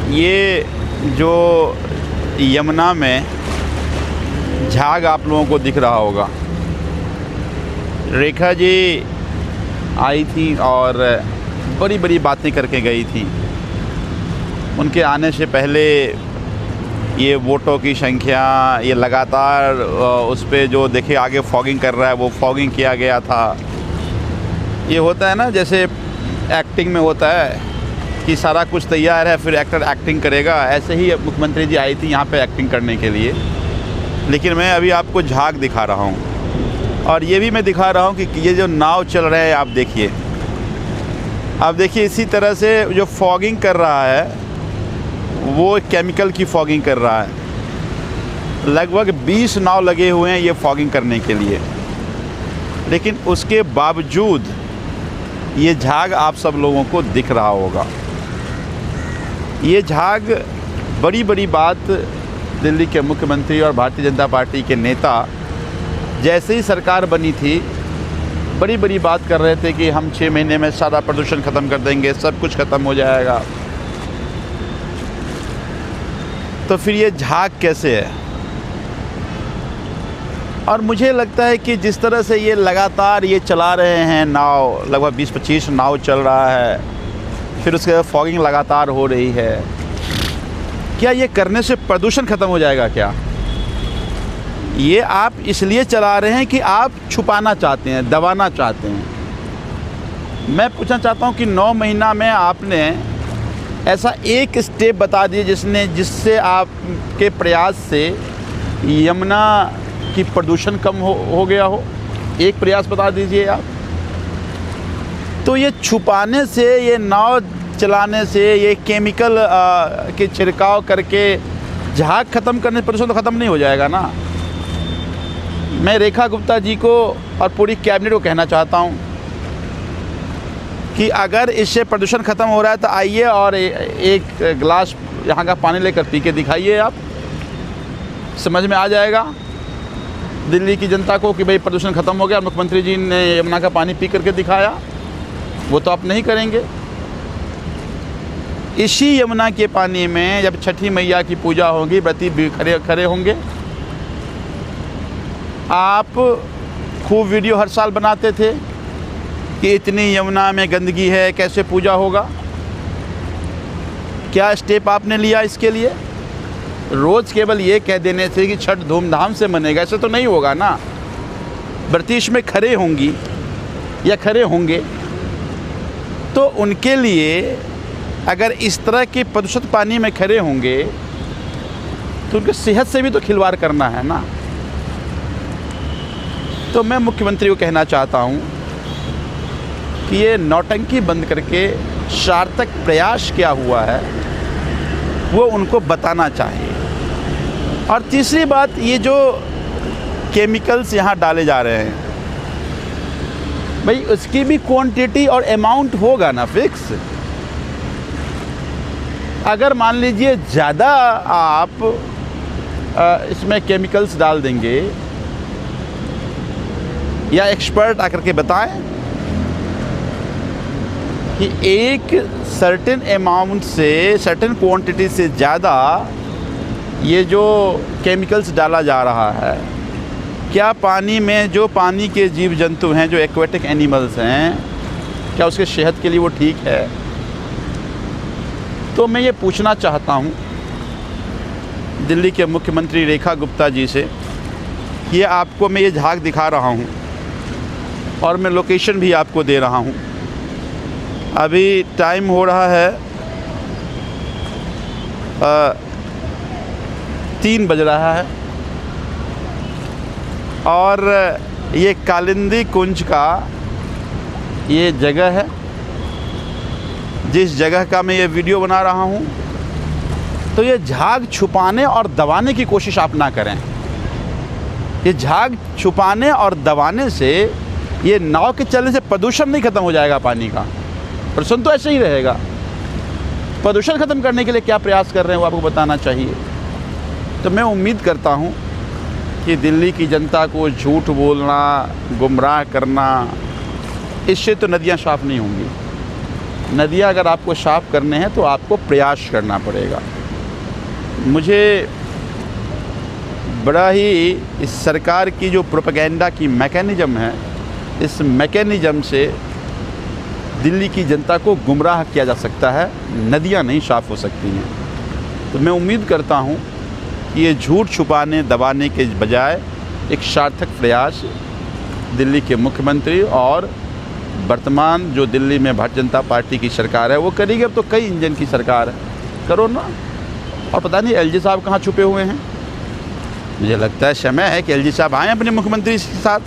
ये जो यमुना में झाग आप लोगों को दिख रहा होगा, रेखा जी आई थी और बड़ी बड़ी बातें करके गई थी। उनके आने से पहले ये वोटों की संख्या, ये लगातार उस पे जो देखिए आगे फॉगिंग कर रहा है, वो फॉगिंग किया गया था। ये होता है ना, जैसे एक्टिंग में होता है कि सारा कुछ तैयार है, फिर एक्टर एक्टिंग करेगा। ऐसे ही मुख्यमंत्री जी आई थी यहाँ पे एक्टिंग करने के लिए। लेकिन मैं अभी आपको झाग दिखा रहा हूँ, और ये भी मैं दिखा रहा हूँ कि ये जो नाव चल रहा है, आप देखिए, आप देखिए इसी तरह से जो फॉगिंग कर रहा है वो केमिकल की फॉगिंग कर रहा है। लगभग 20 नाव लगे हुए हैं ये फॉगिंग करने के लिए, लेकिन उसके बावजूद ये झाग आप सब लोगों को दिख रहा होगा। ये झाग बड़ी बड़ी बात दिल्ली के मुख्यमंत्री और भारतीय जनता पार्टी के नेता जैसे ही सरकार बनी थी, बड़ी बड़ी बात कर रहे थे कि हम 6 महीने में सारा प्रदूषण ख़त्म कर देंगे, सब कुछ ख़त्म हो जाएगा। तो फिर ये झाग कैसे है? और मुझे लगता है कि जिस तरह से ये लगातार ये चला रहे हैं नाव, लगभग 20-25 नाव चल रहा है, फिर उसके बाद फॉगिंग लगातार हो रही है, क्या ये करने से प्रदूषण ख़त्म हो जाएगा क्या? ये आप इसलिए चला रहे हैं कि आप छुपाना चाहते हैं, दबाना चाहते हैं। मैं पूछना चाहता हूँ कि 9 महीना में आपने ऐसा एक स्टेप बता दिए जिससे आपके प्रयास से यमुना की प्रदूषण कम हो गया हो। एक प्रयास बता दीजिए आप। तो ये छुपाने से, ये नाव चलाने से, ये केमिकल के छिड़काव करके झाग ख़त्म करने से प्रदूषण तो ख़त्म नहीं हो जाएगा ना। मैं रेखा गुप्ता जी को और पूरी कैबिनेट को कहना चाहता हूँ कि अगर इससे प्रदूषण ख़त्म हो रहा है तो आइए और एक गिलास यहाँ का पानी लेकर पी के दिखाइए। आप समझ में आ जाएगा दिल्ली की जनता को कि भाई प्रदूषण ख़त्म हो गया। मुख्यमंत्री जी ने यमुना का पानी पी करके दिखाया, वो तो आप नहीं करेंगे। इसी यमुना के पानी में जब छठी मैया की पूजा होगी, व्रती भी खड़े होंगे। आप खूब वीडियो हर साल बनाते थे कि इतनी यमुना में गंदगी है, कैसे पूजा होगा। क्या स्टेप आपने लिया इसके लिए? रोज़ केवल ये कह देने से कि छठ धूमधाम से मनेगा, ऐसे तो नहीं होगा ना। व्रतीश में खड़े होंगी या खड़े होंगे तो उनके लिए अगर इस तरह के प्रदूषित पानी में खड़े होंगे तो उनकी सेहत से भी तो खिलवाड़ करना है ना। तो मैं मुख्यमंत्री को कहना चाहता हूँ कि ये नौटंकी बंद करके सार्थक प्रयास क्या हुआ है वो उनको बताना चाहिए। और तीसरी बात, ये जो केमिकल्स यहाँ डाले जा रहे हैं, भाई उसकी भी क्वांटिटी और अमाउंट होगा ना फिक्स। अगर मान लीजिए ज़्यादा आप इसमें केमिकल्स डाल देंगे, या एक्सपर्ट आकर के बताएं कि एक सर्टेन अमाउंट से, सर्टेन क्वांटिटी से ज़्यादा ये जो केमिकल्स डाला जा रहा है, क्या पानी में जो पानी के जीव जंतु हैं, जो एक्वेटिक एनिमल्स हैं, क्या उसके सेहत के लिए वो ठीक है? तो मैं ये पूछना चाहता हूँ दिल्ली के मुख्यमंत्री रेखा गुप्ता जी से, ये आपको मैं ये झाग दिखा रहा हूँ और मैं लोकेशन भी आपको दे रहा हूँ। अभी टाइम हो रहा है 3 बज रहा है और ये कालिंदी कुंज का ये जगह है, जिस जगह का मैं ये वीडियो बना रहा हूँ। तो ये झाग छुपाने और दबाने की कोशिश आप ना करें। ये झाग छुपाने और दबाने से, ये नाव के चलने से प्रदूषण नहीं ख़त्म हो जाएगा पानी का, प्रदूषण तो ऐसे ही रहेगा। प्रदूषण ख़त्म करने के लिए क्या प्रयास कर रहे हैं वो आपको बताना चाहिए। तो मैं उम्मीद करता हूँ कि दिल्ली की जनता को झूठ बोलना, गुमराह करना, इससे तो नदियाँ साफ़ नहीं होंगी। नदियाँ अगर आपको साफ़ करने हैं तो आपको प्रयास करना पड़ेगा। मुझे बड़ा ही इस सरकार की जो प्रोपेगेंडा की मैकेनिज़्म है, इस मैकेनिज़्म से दिल्ली की जनता को गुमराह किया जा सकता है, नदियाँ नहीं साफ़ हो सकती हैं। तो मैं उम्मीद करता हूँ कि ये झूठ छुपाने दबाने के बजाय एक सार्थक प्रयास दिल्ली के मुख्यमंत्री और वर्तमान जो दिल्ली में भारतीय जनता पार्टी की सरकार है वो करेगी। अब तो कई इंजन की सरकार है, करो ना। और पता नहीं एलजी साहब कहाँ छुपे हुए हैं। मुझे लगता है समय है कि एलजी साहब आएँ अपने मुख्यमंत्री के साथ।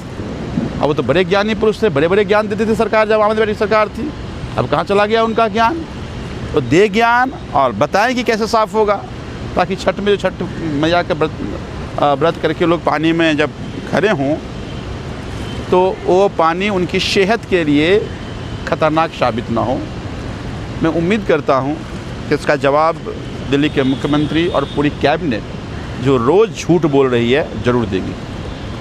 अब वो तो बड़े ज्ञानी पुरुष थे, बड़े बड़े ज्ञान देते थे सरकार जब आम आदमी पार्टी सरकार थी। अब कहाँ चला गया उनका ज्ञान? तो दे ज्ञान और बताएं कि कैसे साफ़ होगा, ताकि छठ में जो छठ मैया का व्रत करके लोग पानी में जब खड़े हों तो वो पानी उनकी सेहत के लिए ख़तरनाक साबित ना हो। मैं उम्मीद करता हूँ कि इसका जवाब दिल्ली के मुख्यमंत्री और पूरी कैबिनेट जो रोज़ झूठ बोल रही है ज़रूर देगी।